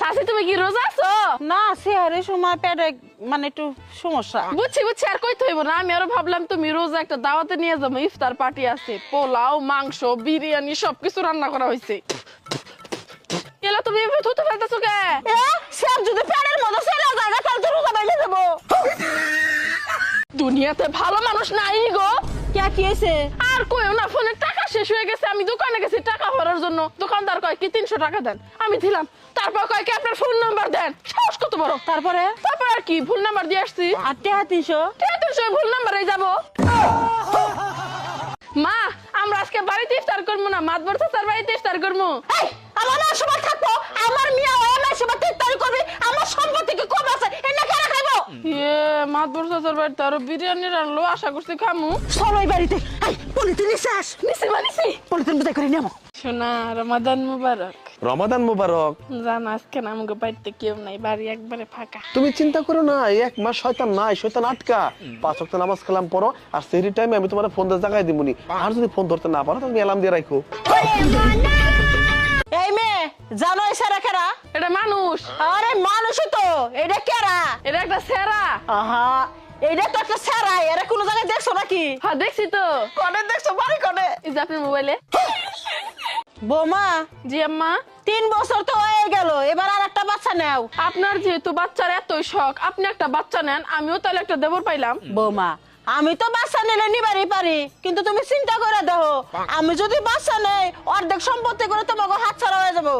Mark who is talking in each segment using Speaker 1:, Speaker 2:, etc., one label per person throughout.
Speaker 1: চাচি তুমি কি রোজা আছো?
Speaker 2: না সেহারে সময় পেটে মানে একটু সমস্যা।
Speaker 1: বুঝছি আর কইতে হইব না। আমি আরো ভাবলাম তুমি রোজা একটা দাওয়াতে নিয়ে যাবো, ইফতার পার্টি আছে, পোলাও মাংস বিরিয়ানি সবকিছু রান্না করা হয়েছে। এলা তুমি এভাবে থুতু ফেলতেছো কে?
Speaker 2: স্যার যদি পেটের মধ্যে চলে যায় তাহলে তো রোজা ভেঙে দেবো।
Speaker 1: দুনিয়াতে ভালো মানুষ নাই গো।
Speaker 2: কে কি হয়েছে?
Speaker 1: আর কইও না, ফোনের টাকা শেষ হয়ে গেছে। আমি দোকানে গেছি টাকা ভরার জন্য। দোকানদার কয় কি 300 টাকা দেন। আমি দিলাম। তারপর কয় কি আপনার ফোন নাম্বার দেন। সাহস কত বড়।
Speaker 2: তারপর
Speaker 1: আর কি ভুল নাম্বার দিয়ে আসছি।
Speaker 2: আর টেহা 300
Speaker 1: ভুল নাম্বারে যাবো। মা আমরা আজকে বাড়িতে ইফতার করবো না, মাতবর চাচার বাড়িতে ইফতার করবো।
Speaker 2: আমার না সময় থাকবো, আমার মিয়া ওই না সময় ইফতার করবে, আমার সম্পত্তি কি কম আছে এটা কেন খাইবো?
Speaker 1: মাতবর চাচার বাড়িতে আরো বিরিয়ানি রান্নলো, আশা করছি খামু।
Speaker 2: চলো এই বাড়িতে। পলিথিন শেষ।
Speaker 1: নিছি
Speaker 2: পলিথিন বুঝাই করে নেবো।
Speaker 1: শোনা রমাদান মুবারক।
Speaker 3: রমাদান মুবারক।
Speaker 1: জান আজকে না আমাকে বাড়িতে কেউ নাই, বাড়ি একবারে ফাঁকা।
Speaker 3: তুমি চিন্তা করো না, এক মাস শয়তান নাই, শয়তান আটকা। 5 ওয়াক্ত নামাজ কালাম পড়ো, আর সেহরি টাইমে আমি তোমার ফোন দিয়ে জাগাই দিবনি। আর যদি ফোন ধরতে না পারো তুমি অ্যালার্ম দিয়ে রাখো।
Speaker 2: এই মেয়ে জানো এই সেরা কেরা?
Speaker 1: এটা মানুষ।
Speaker 2: আরে মানুষই তো, এটা কেরা?
Speaker 1: এটা একটা সেরা।
Speaker 2: আহা এইটা তো একটা সেরা। এরা কোন জায়গায় দেখছো নাকি?
Speaker 1: হ্যাঁ দেখছি তো।
Speaker 2: কনে দেখছো? বাড়ি কনে?
Speaker 1: এই যে আপনার মোবাইলে।
Speaker 2: বৌমা
Speaker 1: জি আম্মা।
Speaker 2: 3 বছর তো হয়ে গেল, এবার আর একটা বাচ্চা নাও।
Speaker 1: আপনার যেহেতু বাচ্চার এতই শখ, আপনি একটা বাচ্চা নেন, আমিও তাহলে একটা দেবর পাইলাম।
Speaker 2: বৌমা আমি তো বাচ্চা নিলে নিবারই পারি, কিন্তু তুমি চিন্তা করে দেখো আমি যদি বাচ্চা নেই অর্ধেক সম্পত্তি করে তোমাকে হাত ছাড়া হয়ে যাবো।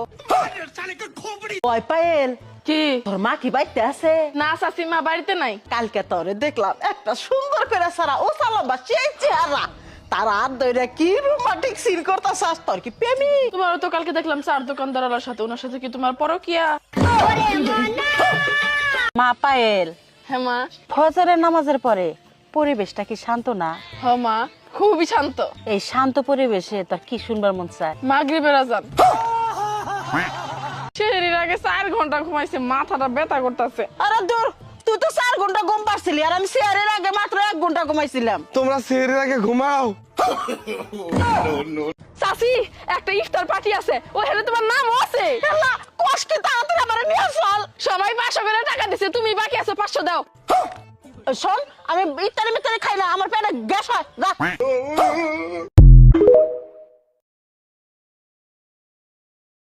Speaker 2: ওই পায়েল
Speaker 1: কি?
Speaker 2: তোর মা কি বাড়িতে আছে?
Speaker 1: না চাচি মা বাড়িতে নাই।
Speaker 2: কালকে তোরে দেখলাম একটা সুন্দর করে সারা ও সালাবা সেই চেহারা, তার হাত ধরে কি রোমান্টিক সিন করতেছাস, তোর কি প্রেমী?
Speaker 1: তোমারও তো কালকে দেখলাম চার দোকানদারের সাথে, ওনার সাথে কি তোমার পরকিয়া?
Speaker 2: মা পায়েল
Speaker 1: হ্যাঁ মা।
Speaker 2: ফজরের নামাজের পরে পরিবেশটা কি শান্ত না?
Speaker 1: হ্যাঁ মা, খুবই শান্ত।
Speaker 2: এই শান্ত পরিবেশে তোর কি শুনবার মন চায়?
Speaker 1: মাগরিবের আজান। শরীরের আগে 4 ঘন্টা ঘুমাইছে, মাথাটা ব্যথা করতেছে।
Speaker 2: আরে দূর, তুই তো 4 ঘন্টা ঘুম পাচ্ছিলি আর আমি সিয়ারের আগে মাত্র 1 ঘন্টা ঘুমাইছিলাম।
Speaker 3: তোমরা সেহরির আগে ঘুমাও।
Speaker 1: চাচি একটা ইফতার পার্টি আছে, ওখানে তোমার নামও আছে।
Speaker 2: আল্লাহ কষ্ট তাড়াতাড়ি আমারে নিয়ে চল।
Speaker 1: সবাই 500 করে টাকা দিছে, তুমি বাকি আছে 500 দাও।
Speaker 2: শোন আমি ইত্যাদি মিত্যাদি খাই না, আমার পেটে গ্যাস হয়। যা।